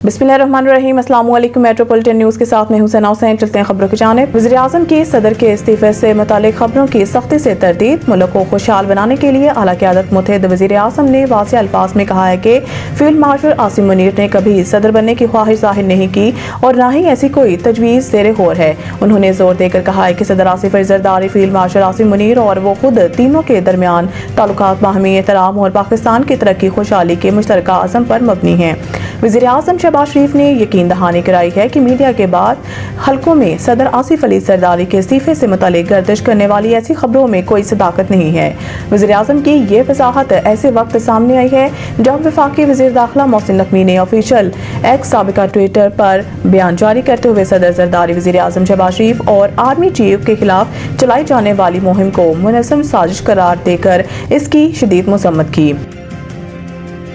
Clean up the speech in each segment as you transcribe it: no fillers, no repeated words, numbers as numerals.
बिस्मिल्लाहिर्रहमानिर्रहीम। अस्सलाम वालेकुम। मेट्रोपॉलिटन न्यूज़ के साथ मैं हुसैन हुसैन। चलते हैं खबरों की जानिब। वज़ीर-ए-आज़म की सदर के इस्तीफे से मुतालिक खबरों की सख्ती से तरदीद। मुल्क को खुशहाल बनाने के लिए आला क़यादत मुत्तहिद वज़ीर-ए-आज़म ने वाज़ेह अल्फाज में कहा है कि फील्ड मार्शल आसिम मुनीर ने कभी सदर बनने की ख्वाहिश ज़ाहिर नहीं की और ना ही ऐसी कोई तजवीज़ ज़ेरे गौर है। उन्होंने जोर देकर कहा है कि सदर आसिफ अली ज़रदारी, फील्ड मार्शल आसिम मुनीर और वो खुद तीनों के दरमियान ताल्लुकात बाहमी एहतराम और पाकिस्तान की तरक्की खुशहाली के मुश्तरका अज़म पर मबनी हैं। वज़ीर-ए-आज़म शहबाज शरीफ ने यकीन दहानी कराई है कि मीडिया के बाद हलकों में सदर आसिफ अली ज़रदारी के इस्तीफे से मुतालिक गर्दिश करने वाली ऐसी खबरों में कोई सदाकत नहीं है। वज़ीर-ए-आज़म की ये वज़ाहत ऐसे वक्त सामने आई है जब वफाकी वज़ीर दाखिला मोहसिन नकवी ने ऑफिशियल एक्स साबिका ट्विटर पर बयान जारी करते हुए सदर ज़रदारी, वज़ीर-ए-आज़म शहबाज शरीफ और आर्मी चीफ के खिलाफ चलाई जाने वाली मुहिम को मुनज़्ज़म साजिश करार देकर इसकी शदीद मज़म्मत की।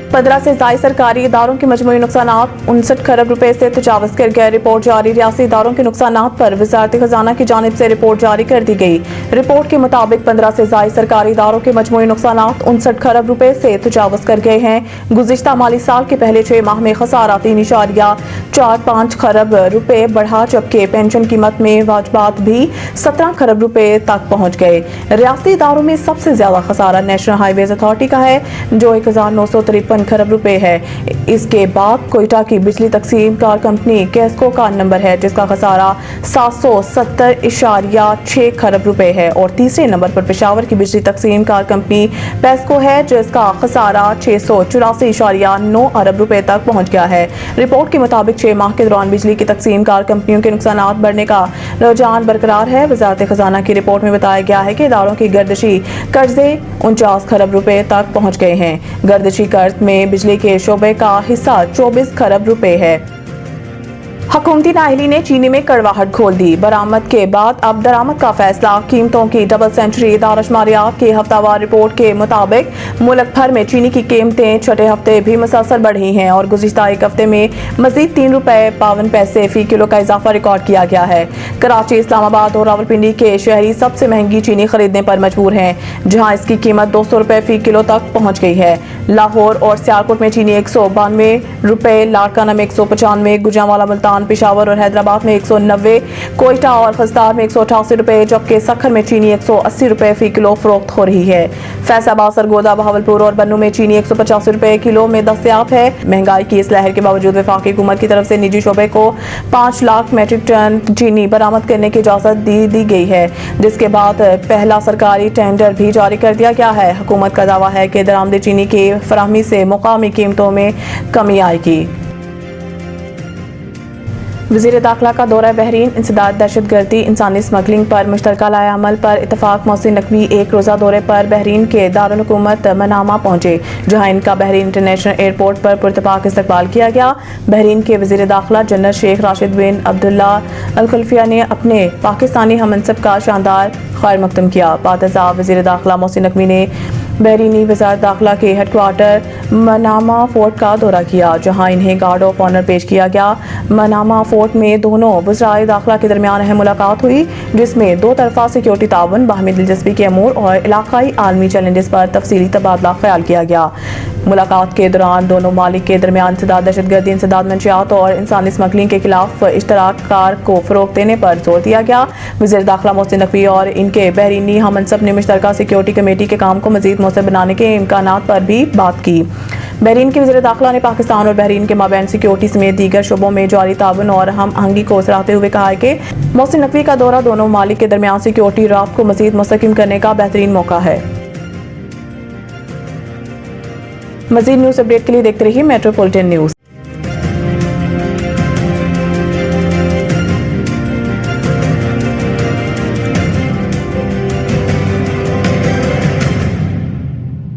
15 से ज़ायद सरकारी इदारों के मजमूई नुकसानात 59 खरब रुपए से तजावज़ कर गए। रिपोर्ट जारी। रियासी इदारों के नुकसानात पर वज़ारत ख़ज़ाना की जानिब से रिपोर्ट जारी कर दी गई। रिपोर्ट के मुताबिक 15 से ज़ायद सरकारी इदारों के मजमूई नुकसानात 59 खरब रुपए से तजावज़ कर गए हैं। गुज़िश्ता माली साल के पहले 6 माह में खसारा 3.45 खरब रुपए बढ़ा, जबकि पेंशन कीमत में वाजबात भी 17 खरब रुपए तक पहुँच गए। रियासी इदारों में सबसे ज्यादा खसारा नेशनल हाईवेज अथॉरिटी का है जो 1953 खरब रुपए है। इसके बाद कोयटा की बिजली तकसीम कार कंपनी कैस्को का नंबर है जिसका खसारा 770.6 खरब रुपए है और तीसरे नंबर पर पेशावर की बिजली तकसीम कार कंपनी पेस्को है जिसका खसारा 684.9 अरब रुपए तक पहुंच गया है। रिपोर्ट के मुताबिक 6 माह के दौरान बिजली की तकसीम कार कंपनियों के नुकसानात बढ़ने का रुझान बरकरार है। वज़ारत ख़ज़ाना की रिपोर्ट में बताया गया है कि इदारों की गर्दिशी कर्जे 49 खरब रुपए तक पहुंच गए हैं। गर्दिशी कर्ज में बिजली के शोबे का हिस्सा 24 खरब रुपए है। हुकूमती नाअहली ने चीनी में कड़वाहट खोल दी। बरामद के बाद अब दरामद का फैसला। कीमतों की डबल सेंचुरी। इदारा-ए-शुमारियात की हफ्तावार रिपोर्ट के मुताबिक मुल्क भर में चीनी की कीमतें छठे हफ्ते भी मुसलसल बढ़ी हैं और गुज़िश्ता एक हफ्ते में मजीद 3 रुपए 52 पैसे फी किलो का इजाफा रिकॉर्ड किया गया है। कराची, इस्लामाबाद और रावलपिंडी के शहरी सबसे महंगी चीनी खरीदने पर मजबूर हैं, जहाँ इसकी कीमत 200 रुपए फी किलो तक पहुँच गई है। लाहौर और सियालकोट में चीनी 192 रुपए, लाड़काना में 195, गुजरांवाला, मुल्तान, पेशावर और हैदराबाद में 190, कोयटा और फजदार में 188 रुपए, जबकि सखर में चीनी 180 रुपए फी किलो फरोख्त हो रही है। फैसलाबाद, सरगोदा, बहावलपुर और बन्नू में चीनी 185 रुपए किलो में दस्तयाब है। महंगाई की इस लहर के बावजूद वफाकी हुकूमत की तरफ से निजी शोबे को 5 लाख मेट्रिक टन चीनी बरामद करने की इजाजत दी गई है, जिसके बाद पहला सरकारी टेंडर भी जारी कर दिया गया है। हुकूमत का दावा है कि दरामद चीनी की फराहमी से मुकामी कीमतों में कमी आएगी। वज़ीर दाखिला का दौरा बहरीन। इंसदाद, दहशतगर्दी, इंसानी स्मगलिंग पर मुश्तरका लाए अमल पर इतफाक। मोहसिन नकवी एक रोज़ा दौरे पर बहरीन के दारुल हुकूमत मनामा पहुंचे, जहां इनका बहरीन इंटरनेशनल एयरपोर्ट पर पुरतपाक इस्तकबाल किया गया। बहरीन के वज़ीर दाखिला जनरल शेख राशिद बिन अब्दुल्ला अल खलीफा ने अपने पाकिस्तानी हममनसब का शानदार खैर मकदम किया। बातज़ाब वज़ीर दाखिला मोहसिन नकवी ने बहरीनी वज़ारत दाखिला के हेडक्वार्टर मनामा फोर्ट का दौरा किया, जहां इन्हें गार्ड ऑफ ऑनर पेश किया गया। मनामा फोर्ट में दोनों वज़राए दाखिला के दरमियान अहम मुलाकात हुई, जिसमें दो तरफा सिक्योरिटी ताउन, बाहमी दिलचस्पी के अमूर और इलाकाई आलमी चैलेंजेस पर तफसीली तबादला ख्याल किया गया। मुलाकात के दौरान दोनों मालिक के दरमियान इंसदाद, दहशतगर्दी, इंसदाद मंशियात और इंसानी स्मगलिंग के खिलाफ इश्तराक कार को फरोग देने पर जोर दिया गया। वज़ीर दाखिला मोहसिन नकवी और इनके बहरीनी हममनसब ने मुश्तरका सिक्योरिटी कमेटी के काम को मजीद मौसर बनाने के इम्कानात पर भी बात की। बहरीन के वज़ीर दाखिला ने पाकिस्तान और बहरीन के माबैन सिक्योरिटी समेत दीगर शोबों में जारी ताउन और हम आहंगी को सराहते हुए कहा है कि मोहसिन नकवी का दौरा दोनों मालिक के दरमियान सिक्योरिटी राब्त को मजीद मुस्तहकम करने का बेहतरीन मौका है। मजीद न्यूज़ अपडेट के लिए देखते रहिए मेट्रोपॉलिटन न्यूज़।